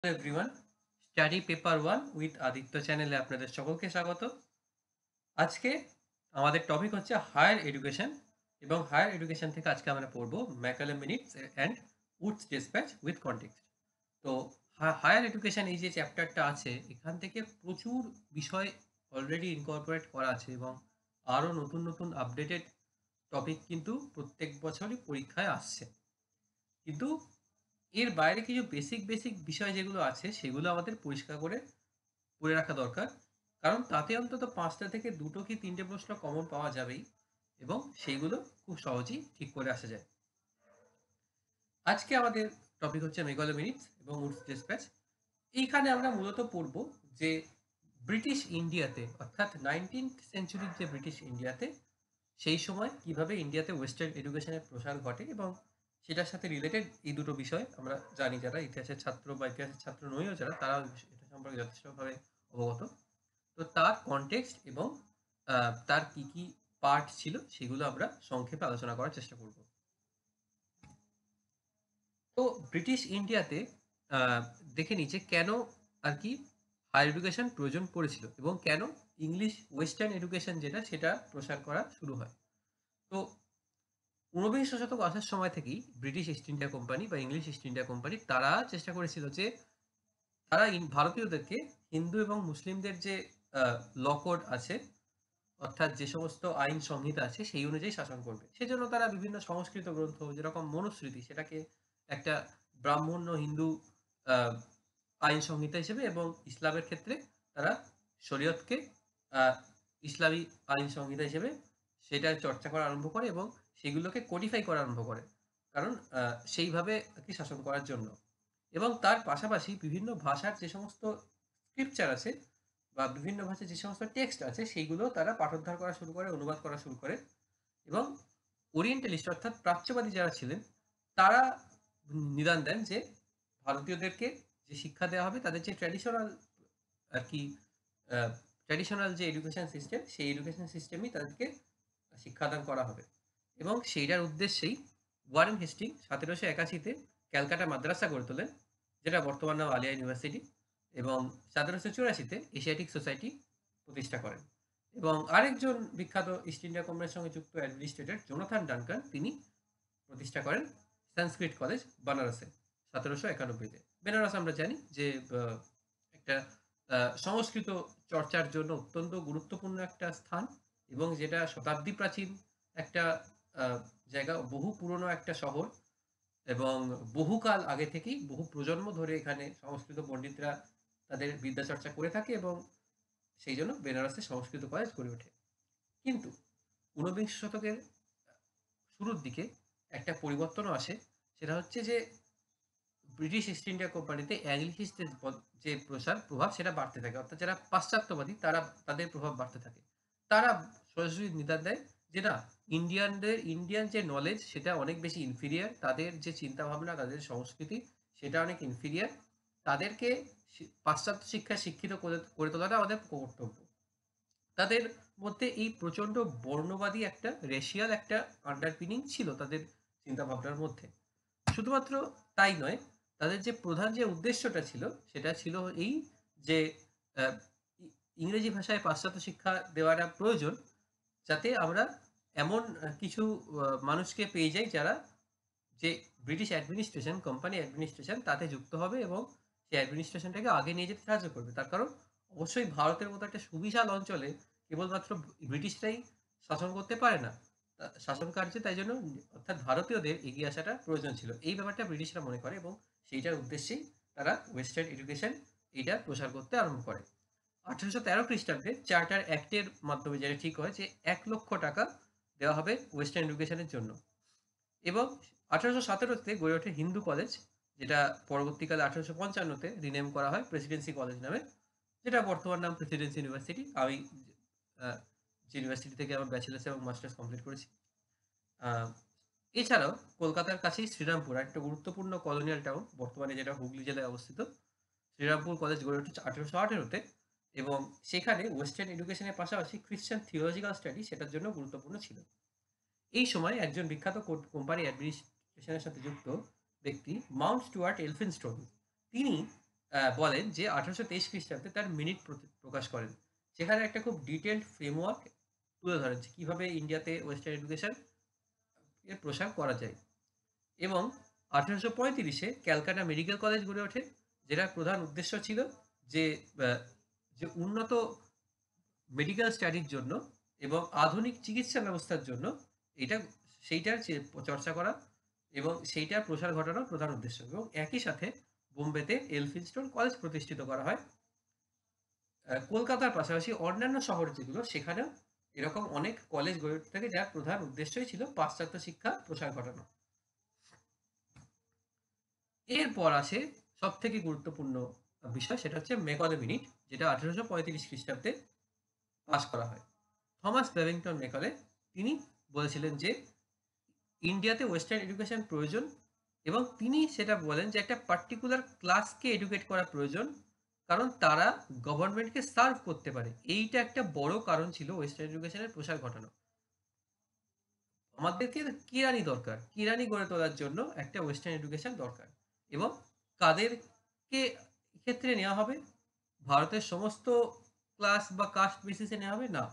Hello everyone, study paper one with Aditya চ্যানেলে আপনাদের সকলকে স্বাগত। আজকে আমাদের টপিক হচ্ছে হায়ার এডুকেশন এবং হায়ার এডুকেশন থেকে আজকে আমরা পড়বো Macaulay minutes and Woods dispatch with context. তো হায়ার এডুকেশন এই যে চ্যাপ্টারটা আছে এখান থেকে প্রচুর বিষয় অলরেডি ইনকর্পোরেট করা আছে এবং আরও নতুন নতুন আপডেটেড টপিক কিন্তু প্রত্যেক বছরই পরীক্ষায় আসছে। কিন্তু এর বাইরে কিছু বেসিক বেসিক বিষয় যেগুলো আছে সেগুলো আমাদের পরিষ্কার করে পড়ে রাখা দরকার, কারণ তাতে অন্তত ৫টা থেকে ২টো কি ৩টে প্রশ্ন কমন পাওয়া যাবেই এবং সেইগুলো খুব সহজেই ঠিক করে আসা যায়। আজকে আমাদের টপিক হচ্ছে মেঘালয় মিনিটস এবং উডস ডিসপ্যাচ। এইখানে আমরা মূলত পড়ব যে ব্রিটিশ ইন্ডিয়াতে, অর্থাৎ 19th সেঞ্চুরির যে ব্রিটিশ ইন্ডিয়াতে সেই সময় কিভাবে ইন্ডিয়াতে ওয়েস্টার্ন এডুকেশনের প্রসার ঘটে এবং সেটার সাথে রিলেটেড এই দুটো বিষয় আমরা জানি, যারা ইতিহাসের ছাত্র বা ইতিহাসের ছাত্র নইও যারা, তারা এটা সম্পর্কে যথেষ্টভাবে অবগত। তো তার কনটেক্সট এবং তার কি কি পার্ট ছিল সেগুলো আমরা সংক্ষেপে আলোচনা করার চেষ্টা করব। তো ব্রিটিশ ইন্ডিয়াতে আহ, দেখে নিই যে কেন আর কি হায়ার এডুকেশন প্রয়োজন পড়েছিল এবং কেন ইংলিশ ওয়েস্টার্ন এডুকেশন যেটা সেটা প্রসার করা শুরু হয়। তো ঊনবিংশ শতক আসার সময় থেকেই ব্রিটিশ ইস্ট ইন্ডিয়া কোম্পানি বা ইংলিশ ইস্ট ইন্ডিয়া কোম্পানি তারা চেষ্টা করেছিল যে তারা ভারতীয়দেরকে হিন্দু এবং মুসলিমদের যে ল কোড আছে, অর্থাৎ যে সমস্ত আইন সংহিতা আছে সেই অনুযায়ী শাসন করবে। সেজন্য তারা বিভিন্ন সংস্কৃত গ্রন্থ যেরকম মনুস্মৃতি সেটাকে একটা ব্রাহ্মণ্য হিন্দু আহ, আইন সংহিতা হিসেবে এবং ইসলামের ক্ষেত্রে তারা শরীয়তকে আহ, ইসলামী আইন সংহিতা হিসেবে সেটা চর্চা করা আরম্ভ করে এবং সেগুলোকে কোডিফাই করা আরম্ভ করে, কারণ সেইভাবে আর কি শাসন করার জন্য। এবং তার পাশাপাশি বিভিন্ন ভাষার যে সমস্ত স্ক্রিপচার আছে বা বিভিন্ন ভাষার যে সমস্ত টেক্সট আছে সেইগুলো তারা পাঠোদ্ধার করা শুরু করে, অনুবাদ করা শুরু করে। এবং ওরিয়েন্টালিস্ট অর্থাৎ প্রাচ্যবাদী যারা ছিলেন তারা নিদান দেন যে ভারতীয়দেরকে যে শিক্ষা দেওয়া হবে তাদের যে ট্র্যাডিশনাল আর কি ট্র্যাডিশনাল যে এডুকেশন সিস্টেম সেই এডুকেশন সিস্টেমই তাদেরকে শিক্ষাদান করা হবে। এবং সেইটার উদ্দেশ্যেই ওয়ারেন হেস্টিং ১৭৮১-তে ক্যালকাটা মাদ্রাসা গড়ে তোলেন, যেটা বর্তমান নাম আলিয়া ইউনিভার্সিটি, এবং ১৭৮৪-তে এশিয়াটিক সোসাইটি প্রতিষ্ঠা করেন। এবং আরেকজন বিখ্যাত ইস্ট ইন্ডিয়া কোম্পানির সঙ্গে যুক্ত অ্যাডমিনিস্ট্রেটর জোনাথন ডানকান তিনি প্রতিষ্ঠা করেন সংস্কৃত কলেজ বানারসে ১৭৯১-তে। বেনারস আমরা জানি যে একটা সংস্কৃত চর্চার জন্য অত্যন্ত গুরুত্বপূর্ণ একটা স্থান এবং যেটা শতাব্দী প্রাচীন একটা আহ, জায়গা, বহু পুরনো একটা শহর এবং বহুকাল আগে থেকেই বহু প্রজন্ম ধরে এখানে সংস্কৃত পণ্ডিতরা তাদের বিদ্যা চর্চা করে থাকে এবং সেই জন্য বেনারসে সংস্কৃত কলেজ গড়ে ওঠে। কিন্তু ঊনবিংশ শতকের শুরুর দিকে একটা পরিবর্তনও আসে। সেটা হচ্ছে যে ব্রিটিশ ইস্ট ইন্ডিয়া কোম্পানিতে অ্যাংলিশিস্টের যে প্রভাব সেটা বাড়তে থাকে, অর্থাৎ যারা পাশ্চাত্যবাদী তারা তাদের প্রভাব বাড়তে থাকে। তারা সরাসরি নিদান দেয় যে না, ইন্ডিয়ান যে নলেজ সেটা অনেক বেশি ইনফিরিয়ার, তাদের যে চিন্তা ভাবনা তাদের সংস্কৃতি সেটা অনেক ইনফিরিয়ার, তাদেরকে পাশ্চাত্য শিক্ষায় শিক্ষিত করে করে তোলাটা আমাদের কর্তব্য। তাদের মধ্যে এই প্রচন্ড বর্ণবাদী একটা রেশিয়াল একটা আন্ডারপিনিং ছিল তাদের চিন্তা ভাবনার মধ্যে। শুধুমাত্র তাই নয়, তাদের যে প্রধান যে উদ্দেশ্যটা ছিল সেটা ছিল এই যে আহ, ইংরেজি ভাষায় পাশ্চাত্য শিক্ষা দেওয়াটা প্রয়োজন, যাতে আমরা এমন কিছু মানুষকে পেয়ে যাই যারা যে ব্রিটিশ অ্যাডমিনিস্ট্রেশন কোম্পানি অ্যাডমিনিস্ট্রেশন তাতে যুক্ত হবে এবং সেই অ্যাডমিনিস্ট্রেশনটাকে আগে নিয়ে যেতে সাহায্য করবে। তার কারণ অবশ্যই ভারতের মতো একটা সুবিশাল অঞ্চলে কেবলমাত্র ব্রিটিশরাই শাসন করতে পারে না, শাসন কার্যে তাই জন্য অর্থাৎ ভারতীয়দের এগিয়ে আসাটা প্রয়োজন ছিল, এই ব্যাপারটা ব্রিটিশরা মনে করে এবং সেইটার উদ্দেশ্যেই তারা ওয়েস্টার্ন এডুকেশন এটা প্রসার করতে আরম্ভ করে। ১৮১৩ খ্রিস্টাব্দে চার্টার অ্যাক্টের মাধ্যমে যেটা ঠিক হয় যে ১,০০,০০০ টাকা দেওয়া হবে ওয়েস্টার্ন এডুকেশনের জন্য। এবং ১৮১৭-তে গড়ে ওঠে হিন্দু কলেজ, যেটা পরবর্তীকালে ১৮৫৫-তে রিনেম করা হয় প্রেসিডেন্সি কলেজ নামে, যেটা বর্তমান নাম প্রেসিডেন্সি ইউনিভার্সিটি। আমি আহ, যে ইউনিভার্সিটি থেকে আমার ব্যাচেলার্স এবং মাস্টার্স কমপ্লিট করেছি। আহ, এছাড়াও কলকাতার কাছেই শ্রীরামপুর একটা গুরুত্বপূর্ণ কলোনিয়াল টাউন, বর্তমানে যেটা হুগলি জেলায় অবস্থিত। শ্রীরামপুর কলেজ গড়ে ওঠে ১৮১৮-তে এবং সেখানে ওয়েস্টার্ন এডুকেশনের পাশাপাশি খ্রিশ্চান থিওলজিক্যাল স্টাডি সেটার জন্য গুরুত্বপূর্ণ ছিল। এই সময় একজন বিখ্যাত কোম্পানি অ্যাডমিনিস্ট্রেশনের সাথে যুক্ত ব্যক্তি মাউন্ট স্টুয়ার্ট এলফিনস্টোন, তিনি বলেন যে 1823 খ্রিস্টাব্দে তার মিনিট প্রকাশ করেন। সেখানে একটা খুব ডিটেইলড ফ্রেমওয়ার্ক তুলে ধরেন যে কিভাবে ইন্ডিয়াতে ওয়েস্টার্ন এডুকেশন এর প্রসার করা যায়। এবং 1835 এ ক্যালকাটা মেডিকেল কলেজ গড়ে ওঠে, যেটার প্রধান উদ্দেশ্য ছিল যে আ যে উন্নত মেডিকেল স্টাডির জন্য এবং আধুনিক চিকিৎসা ব্যবস্থার জন্য এটা সেইটার চর্চা করা এবং সেইটার প্রসার ঘটানোর প্রধান উদ্দেশ্য। এবং একই সাথে বোম্বেতে এলফিনস্টোন কলেজ প্রতিষ্ঠিত করা হয়। কলকাতার পাশাপাশি অন্যান্য শহর যেগুলো সেখানেও এরকম অনেক কলেজ গড়ে উঠতে থাকে, যার প্রধান উদ্দেশ্যই ছিল পাশ্চাত্য শিক্ষা প্রসার ঘটানো। এরপর আসে সবথেকে গুরুত্বপূর্ণ বিষয়, সেটা হচ্ছে মেকলে মিনিট, যেটা 1835 খ্রিস্টাব্দে পাস করা হয়। থমাস বেবিংটন মেকলে তিনি বলেছিলেন যে ইন্ডিয়াতে ওয়েস্টার্ন এডুকেশন প্রয়োজন এবং তিনি সেটা বলেন যে একটা পার্টিকুলার ক্লাসকে এডুকেট করা প্রয়োজন, কারণ তারা গভর্নমেন্টকে সার্ভ করতে পারে। এইটা একটা বড় কারণ ছিল ওয়েস্টার্ন এডুকেশনের প্রসার ঘটানো। আমাদেরকে কিরানি দরকার, কিরানি গড়ে তোলার জন্য একটা ওয়েস্টার্ন এডুকেশন দরকার। এবং কাদেরকে ক্ষেত্রে নেওয়া হবে? ভারতের সমস্ত ক্লাস বা কাস্ট বেসিসে নেওয়া হবে না,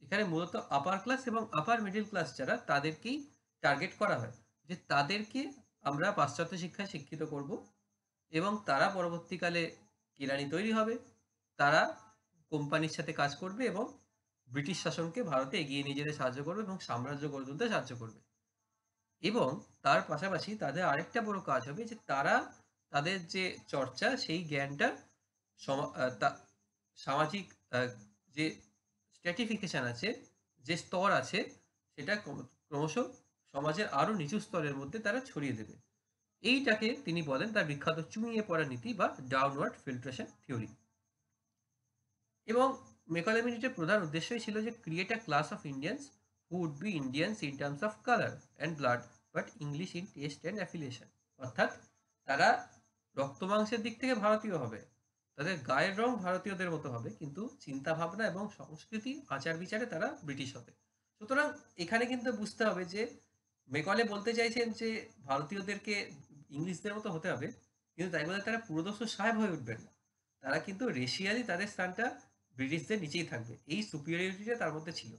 এখানে মূলত আপার ক্লাস এবং আপার মিডল ক্লাস যারা তাদেরকেই টার্গেট করা হয়, যে তাদেরকে আমরা পাশ্চাত্য শিক্ষায় শিক্ষিত করব এবং তারা পরবর্তীকালে কেরানি তৈরি হবে, তারা কোম্পানির সাথে কাজ করবে এবং ব্রিটিশ শাসনকে ভারতে এগিয়ে নিয়ে যেতে সাহায্য করবে এবং সাম্রাজ্য গড়ে তুলতে সাহায্য করবে। এবং তার পাশাপাশি তাদের আরেকটা বড় কাজ হবে যে তারা তাদের যে চর্চা সেই জ্ঞানটা সামাজিক যে স্ট্র্যাটিফিকেশন আছে, যে স্তর আছে, সেটা ক্রমশ সমাজের আরো নিচু স্তরের মধ্যে তারা ছড়িয়ে দেবে। এইটাকে তিনি বলেন তার বিখ্যাত চুইয়ে পড়া নীতি বা ডাউনওয়ার্ড ফিল্ট্রেশন থিওরি। এবং মেকলে মিনিটের প্রধান উদ্দেশ্যই ছিল যে create a class of Indians who would be Indians in terms of colour and blood but English in taste and affiliation. অর্থাৎ তারা রক্ত মাংসের দিক থেকে ভারতীয় হবে, তাদের গায়ের রং ভারতীয়দের মতো হবে, কিন্তু চিন্তা ভাবনা এবং সংস্কৃতি আচার বিচারে তারা ব্রিটিশ হবে। সুতরাং এখানে কিন্তু বুঝতে হবে যে মেকলে বলতে চাইছেন যে ভারতীয়দেরকে ইংলিশদের মতো হতে হবে, কিন্তু তাই বলে তারা পুরোদস্যু সাহেব হয়ে উঠবেন না। তারা কিন্তু রেশিয়ালি তাদের স্থানটা ব্রিটিশদের নিচেই থাকবে, এই সুপিরিয়রিটিটা তার মধ্যে ছিল।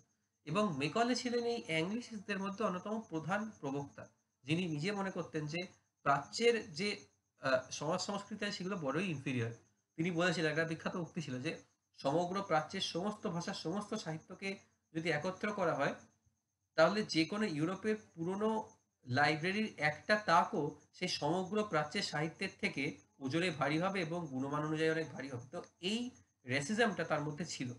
এবং মেকলে ছিলেন এই অ্যাংলিশদের মধ্যে অন্যতম প্রধান প্রবক্তা, যিনি নিজে মনে করতেন যে প্রাচ্যের যে সমাজ সংস্কৃতি আছে সেগুলো বড়ই ইনফিরিয়র। তিনি বলেছিলেন, একটা বিখ্যাত উক্তি ছিল যে সমগ্র প্রাচ্যের সমস্ত ভাষার সমস্ত সাহিত্যকে যদি একত্র করা হয়, তাহলে যে কোনো ইউরোপের পুরনো লাইব্রেরির একটা তাকও সেই সমগ্র প্রাচ্যের সাহিত্যের থেকে ওজনে ভারী হবে এবং গুণমান অনুযায়ী অনেক ভারী হবে। তো এই রেসিজমটা তার মধ্যে ছিল।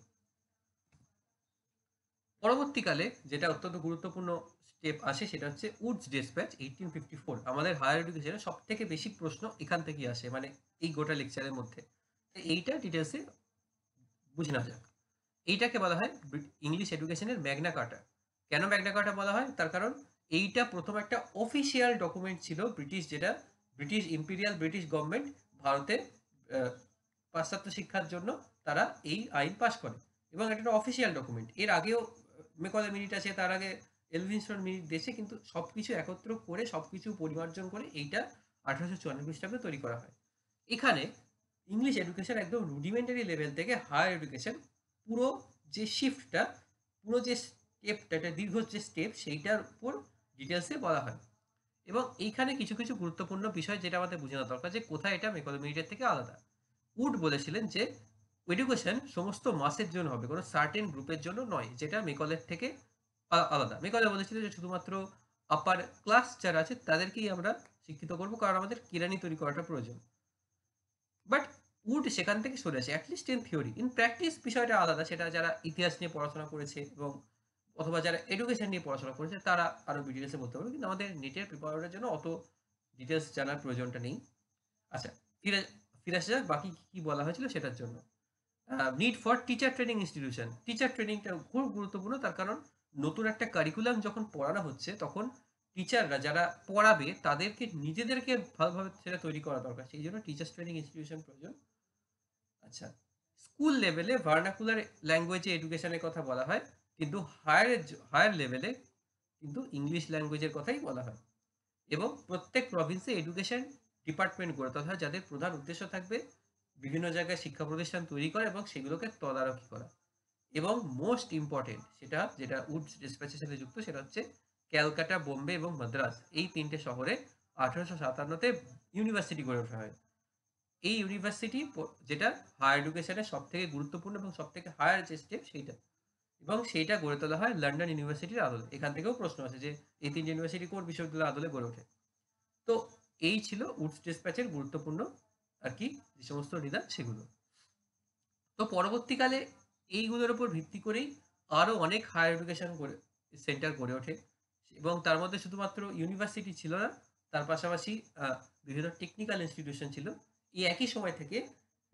পরবর্তীকালে যেটা অত্যন্ত গুরুত্বপূর্ণ স্টেপ আসে সেটা হচ্ছে উডস ডেসপ্যাচ 1854। আমাদের হায়ার এডুকেশনে সব থেকে বেশি প্রশ্ন এখান থেকেই আসে, মানে এই গোটা লেকচারের মধ্যে। এইটা ডিটেলসে বুঝে নেওয়া যাক। এইটাকে বলা হয় ইংলিশ এডুকেশনের ম্যাগনা কার্টা। কেন ম্যাগনা কার্টা বলা হয়? তার কারণ এইটা প্রথম একটা অফিসিয়াল ডকুমেন্ট ছিল ব্রিটিশ, যেটা ব্রিটিশ ইম্পিরিয়াল ব্রিটিশ গভর্নমেন্ট ভারতে পাশ্চাত্য শিক্ষার জন্য তারা এই আইন পাশ করে এবং এটা একটা অফিসিয়াল ডকুমেন্ট। এর আগেও মেকলে মিনিট আছে, তার আগে এলভিনস্টোন মিনিট দেশে, কিন্তু সবকিছু একত্র করে সবকিছু পরিমার্জন করে এইটা 1854 খ্রিস্টাব্দে তৈরি করা হয়। এখানে ইংলিশ এডুকেশন একদম রুডিমেন্টারি লেভেল থেকে হায়ার এডুকেশন পুরো যে শিফটটা, পুরো যে স্টেপটা, একটা দীর্ঘ যে স্টেপ, সেইটার উপর ডিটেলসে বলা হয়। এবং এইখানে কিছু কিছু গুরুত্বপূর্ণ বিষয় যেটা আমাদের বুঝে নেওয়া দরকার, যে কোথায় এটা মেকলে মিনিটের থেকে আলাদা। উড বলেছিলেন যে এডুকেশন সমস্ত মাসের জন্য হবে, কোনো সার্টেন গ্রুপের জন্য নয়, যেটা মেকলের থেকে আলাদা। মেকলে বলেছিলেন যে শুধুমাত্র আপার ক্লাস যারা আছে তাদেরকেই আমরা শিক্ষিত করবো, কারণ আমাদের কিরানি তৈরি করাটা প্রয়োজন। বাট উড সেখান থেকে সরে আসে, at least in theory. In practice বিষয়টা আলাদা, সেটা যারা ইতিহাস নিয়ে পড়াশোনা করেছে এবং অথবা যারা এডুকেশন নিয়ে পড়াশোনা করেছে তারা আরো ডিটেলসে বলতে পারবে, কিন্তু আমাদের নেটের প্রিপারেশনের জন্য অত ডিটেলস জানার প্রয়োজনটা নেই। আচ্ছা, ফিরে ফিরে আসা যাক বাকি কি বলা হয়েছিল সেটার জন্য। Need for teacher training institution. Teacher ট্রেনিংটা খুব গুরুত্বপূর্ণ, তার কারণ নতুন একটা কারিকুলাম যখন পড়ানো হচ্ছে তখন টিচাররা যারা পড়াবে তাদেরকে নিজেদেরকে ভালোভাবে সেটা তৈরি করা দরকার, সেই জন্য টিচার্স ট্রেনিং ইনস্টিটিউশন প্রয়োজন। আচ্ছা, স্কুল লেভেলে ভার্নাকুলার ল্যাঙ্গুয়েজে এডুকেশনের কথা বলা হয়, কিন্তু হায়ার লেভেলে কিন্তু ইংলিশ ল্যাঙ্গুয়েজের কথাই বলা হয়। এবং প্রত্যেক প্রভিন্সে এডুকেশন ডিপার্টমেন্ট গড়ে তোলা হয়, যাদের প্রধান উদ্দেশ্য থাকবে বিভিন্ন জায়গায় শিক্ষা প্রতিষ্ঠান তৈরি করা এবং সেগুলোকে তদারকি করা। এবং মোস্ট ইম্পোর্টেন্ট যেটা উডস ডিসপ্যাচের সাথে যুক্ত সেটা হচ্ছে ক্যালকাটা, বোম্বে এবং মাদ্রাজ এই ৩ টে শহরে ১৮৫৭ তে ইউনিভার্সিটি গড়ে ওঠা হয়। এই ইউনিভার্সিটি যেটা হায়ার এডুকেশনের সবথেকে গুরুত্বপূর্ণ এবং সবথেকে হায়ার যে স্টেপ সেইটা। এবং সেইটা গড়ে তোলা হয় লন্ডন ইউনিভার্সিটির আদলে। এখান থেকেও প্রশ্ন আসে যে এই ৩ টে ইউনিভার্সিটি কোন বিশ্ববিদ্যালয়ের আদলে গড়ে ওঠে? তো এই ছিল উডস ডিসপ্যাচের গুরুত্বপূর্ণ আরকি যে সমস্ত নিদান সেগুলো। তো পরবর্তীকালে এইগুলোর উপর ভিত্তি করেই আরো অনেক হায়ার এডুকেশন সেন্টার গড়ে ওঠে এবং তার মধ্যে শুধুমাত্র ইউনিভার্সিটি ছিল না, তার পাশাপাশি বিভিন্ন টেকনিক্যাল ইনস্টিটিউশন ছিল। এই একই সময় থেকে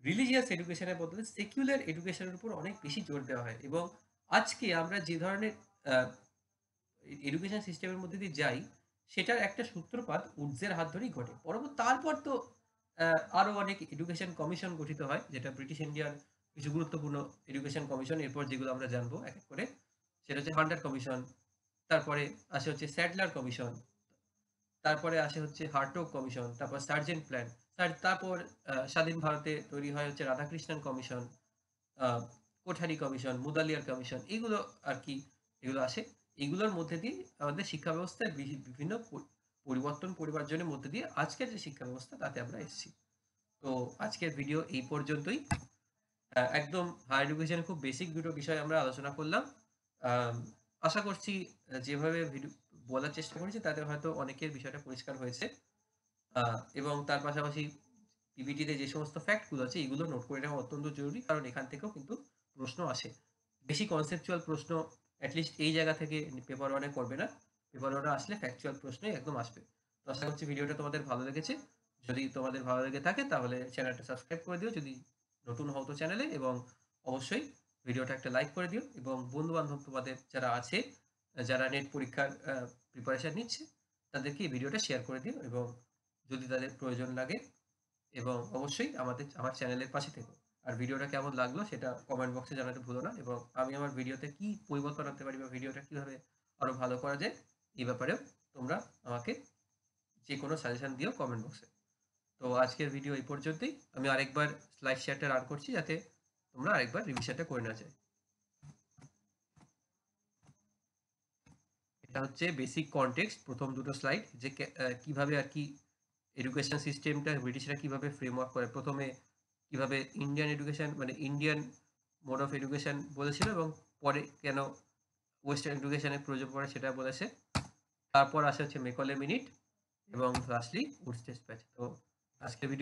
রিলিজিয়াস এডুকেশনের বদলে সেকুলার এডুকেশনের উপর অনেক বেশি জোর দেওয়া হয় এবং আজকে আমরা যে ধরনের এডুকেশন সিস্টেমের মধ্যে দিয়ে যাই সেটার একটা সূত্রপাত উডসের হাত ধরেই ঘটে। তারপর তো আরো অনেক এডুকেশন কমিশন গঠিত হয় যেটা ব্রিটিশ ইন্ডিয়ার কিছু গুরুত্বপূর্ণ এডুকেশন কমিশন এরপর যেগুলো আমরা জানবো এক এক করে সেটা হচ্ছে হান্টার কমিশন, তারপরে আসে হচ্ছে স্যাডলার কমিশন, তারপরে আসে হচ্ছে হার্টগ কমিশন, তারপর সার্জেন্ট প্ল্যান, তারপর স্বাধীন ভারতে তৈরি হয় হচ্ছে রাধাকৃষ্ণন কমিশন, আহ, কোঠারি কমিশন, মুদালিয়ার কমিশন, এগুলো আর কি এগুলো আসে। এগুলোর মধ্যে দিয়ে আমাদের শিক্ষা ব্যবস্থায় বিভিন্ন পরিবর্তন পরিমার্জনের মধ্যে দিয়ে আজকের যে শিক্ষা ব্যবস্থা তাতে আমরা এসেছি। তো আজকের ভিডিও এই পর্যন্তই। একদম হায়ার এডুকেশনের খুব বেসিক দুটো বিষয় আমরা আলোচনা করলাম। আম, আশা করছি যেভাবে ভিডিও বলার চেষ্টা করেছি তাতে হয়তো অনেকের বিষয়টা পরিষ্কার হয়েছে এবং তার পাশাপাশি পিপিটিতে যে সমস্ত ফ্যাক্টগুলো আছে এগুলো নোট করে নেওয়া অত্যন্ত জরুরি কারণ এখান থেকেও কিন্তু প্রশ্ন আসে। বেশি কনসেপচুয়াল প্রশ্ন অ্যাটলিস্ট এই জায়গা থেকে পেপার ওয়ানে করবে না, পেপার ওয়ানে আসলে ফ্যাকচুয়াল প্রশ্নই একদম আসবে। তো আশা করছি ভিডিওটা তোমাদের ভালো লেগেছে। যদি তোমাদের ভালো লেগে থাকে তাহলে চ্যানেলটা সাবস্ক্রাইব করে দিও যদি নতুন হও তো চ্যানেলে, এবং অবশ্যই ভিডিওটা একটা লাইক করে দিও এবং বন্ধু বান্ধব তোমাদের যারা আছে যারা নেট পরীক্ষার প্রিপারেশন নিচ্ছে তাদেরকে এই ভিডিওটা শেয়ার করে দিও এবং যদি তাদের প্রয়োজন লাগে, এবং অবশ্যই আমার চ্যানেলের পাশে থেকো। আর ভিডিওটা কেমন লাগলো সেটা কমেন্ট বক্সে জানাতে ভুলো না, এবং আমি আমার ভিডিওতে কি পরিবর্তন আনতে পারি বা ভিডিওটা কিভাবে আরো ভালো করা যায় এই ব্যাপারেও তোমরা আমাকে যে কোনো সাজেশন দিও কমেন্ট বক্সে। তো আজকের ভিডিও এই পর্যন্তই। আমি আরেকবার স্লাইড শেয়ারটা রান করছি যাতে তোমরা আরেকবার রিভিশনটা করে নেওয়া যায়। এটা হচ্ছে বেসিক কনটেক্সট, প্রথম দুটো স্লাইড যে কিভাবে আর কি এডুকেশন সিস্টেমটা ব্রিটিশরা কিভাবে ফ্রেমওয়ার্ক করে। প্রথমে কিভাবে ইন্ডিয়ান এডুকেশন মানে ইন্ডিয়ান মোড অফ এডুকেশন বলেছিল এবং পরে কেন ওয়েস্টার্ন এডুকেশনের প্রয়োজন পড়ে সেটা বলেছে। তারপর আসে হচ্ছে মেকলে মিনিট এবং লাস্টলি উডস ডিসপ্যাচ। তো আজকের ভিডিও